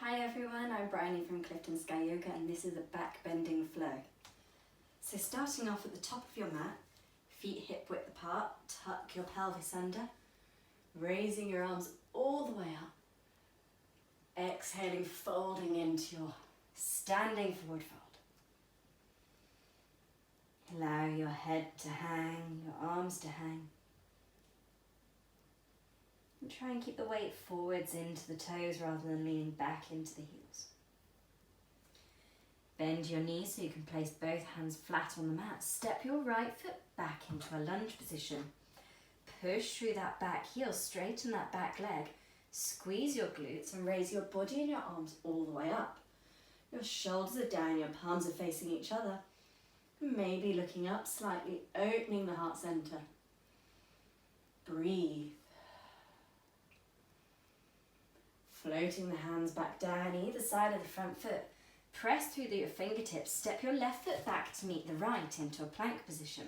Hi everyone, I'm Briony from Clifton Sky Yoga and this is a backbending flow. So starting off at the top of your mat, feet hip width apart, tuck your pelvis under, raising your arms all the way up, exhaling, folding into your standing forward fold. Allow your head to hang, your arms to hang. And try and keep the weight forwards into the toes rather than leaning back into the heels. Bend your knees so you can place both hands flat on the mat. Step your right foot back into a lunge position. Push through that back heel, straighten that back leg. Squeeze your glutes and raise your body and your arms all the way up. Your shoulders are down, your palms are facing each other. Maybe looking up slightly, opening the heart center. Breathe. Floating the hands back down either side of the front foot. Press through your fingertips. Step your left foot back to meet the right into a plank position.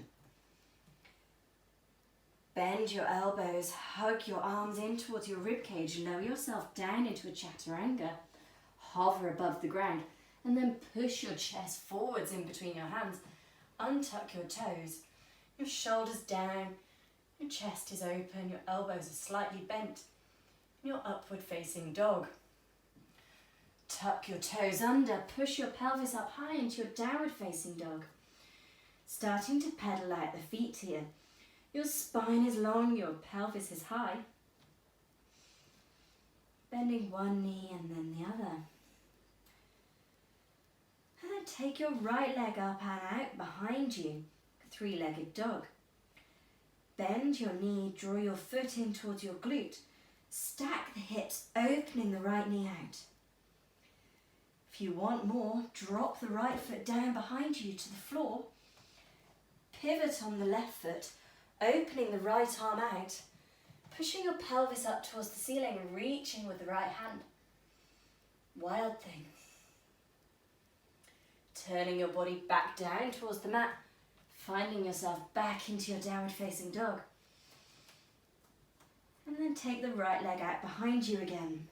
Bend your elbows, hug your arms in towards your rib cage. Lower yourself down into a chaturanga. Hover above the ground and then push your chest forwards in between your hands. Untuck your toes. Your shoulders down. Your chest is open. Your elbows are slightly bent. Your upward facing dog. Tuck your toes under, push your pelvis up high into your downward facing dog. Starting to pedal out the feet here. Your spine is long, your pelvis is high. Bending one knee and then the other. And then take your right leg up and out behind you, three-legged dog. Bend your knee, draw your foot in towards your glute. Stack the hips, opening the right knee out. If you want more, drop the right foot down behind you to the floor. Pivot on the left foot, opening the right arm out. Pushing your pelvis up towards the ceiling, reaching with the right hand. Wild thing. Turning your body back down towards the mat, finding yourself back into your downward facing dog. And then take the right leg out behind you again.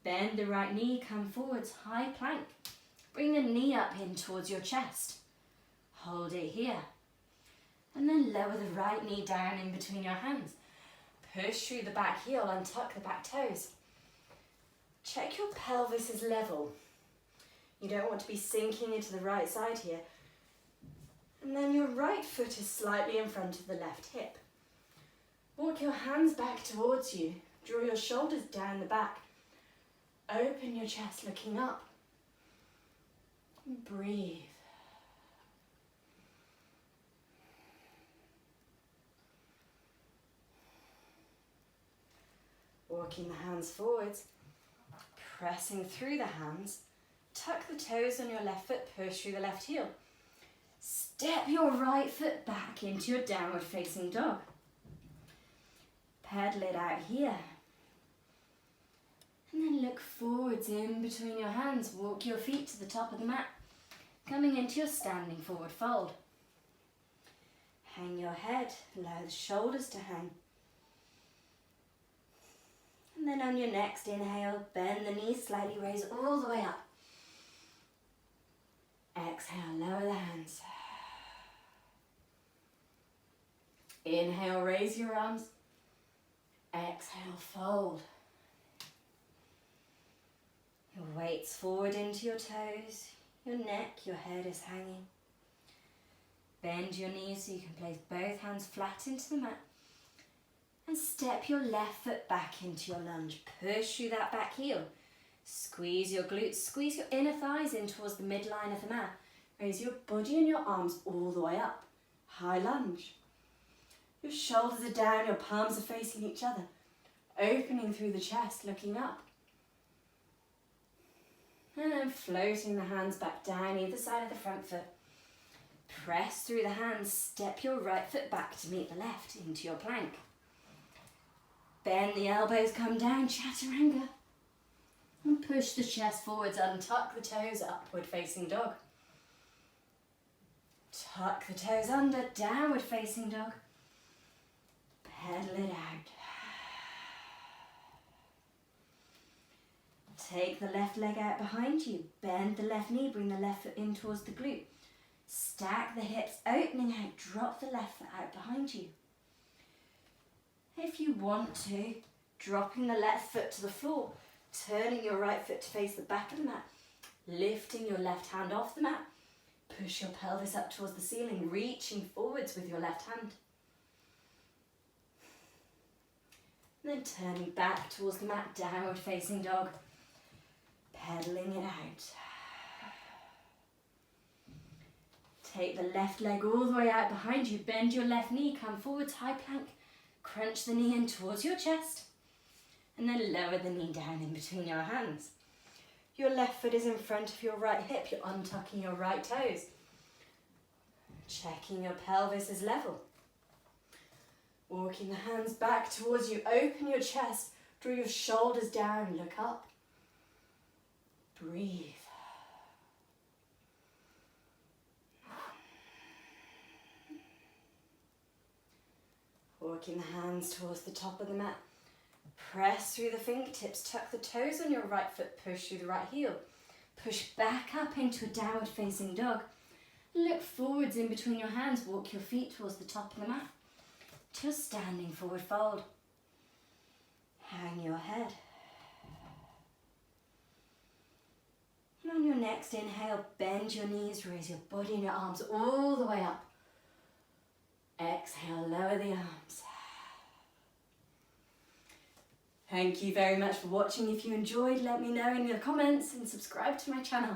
Bend the right knee, come forwards, high plank. Bring the knee up in towards your chest. Hold it here. And then lower the right knee down in between your hands. Push through the back heel, untuck the back toes. Check your pelvis is level. You don't want to be sinking into the right side here. And then your right foot is slightly in front of the left hip. Walk your hands back towards you. Draw your shoulders down the back. Open your chest looking up. And breathe. Walking the hands forwards. Pressing through the hands. Tuck the toes on your left foot. Push through the left heel. Step your right foot back into your downward facing dog. Pedal it out here. And then look forwards in between your hands. Walk your feet to the top of the mat. Coming into your standing forward fold. Hang your head. Allow the shoulders to hang. And then on your next inhale, bend the knees slightly, raise all the way up. Exhale, lower the hands. Inhale, raise your arms. Exhale, fold. Your weight's forward into your toes, your neck, your head is hanging. Bend your knees so you can place both hands flat into the mat. And step your left foot back into your lunge. Push through that back heel. Squeeze your glutes, squeeze your inner thighs in towards the midline of the mat. Raise your body and your arms all the way up. High lunge. Your shoulders are down, your palms are facing each other. Opening through the chest, looking up. And then floating the hands back down either side of the front foot. Press through the hands, step your right foot back to meet the left into your plank. Bend the elbows, come down, chaturanga. And push the chest forwards, untuck the toes, upward facing dog. Tuck the toes under, downward facing dog. Pedal it out. Take the left leg out behind you. Bend the left knee, bring the left foot in towards the glute. Stack the hips, opening out, drop the left foot out behind you. If you want to, dropping the left foot to the floor, turning your right foot to face the back of the mat, lifting your left hand off the mat, push your pelvis up towards the ceiling, reaching forwards with your left hand. And then turning back towards the mat, downward facing dog, pedaling it out. Take the left leg all the way out behind you, bend your left knee, come forwards, high plank, crunch the knee in towards your chest, and then lower the knee down in between your hands. Your left foot is in front of your right hip, you're untucking your right toes, checking your pelvis is level. Walking the hands back towards you, open your chest, draw your shoulders down, look up. Breathe. Walking the hands towards the top of the mat. Press through the fingertips, tuck the toes on your right foot, push through the right heel. Push back up into a downward facing dog. Look forwards in between your hands, walk your feet towards the top of the mat. To standing forward fold. Hang your head. And on your next inhale, bend your knees, raise your body and your arms all the way up. Exhale, lower the arms. Thank you very much for watching. If you enjoyed, let me know in the comments and subscribe to my channel.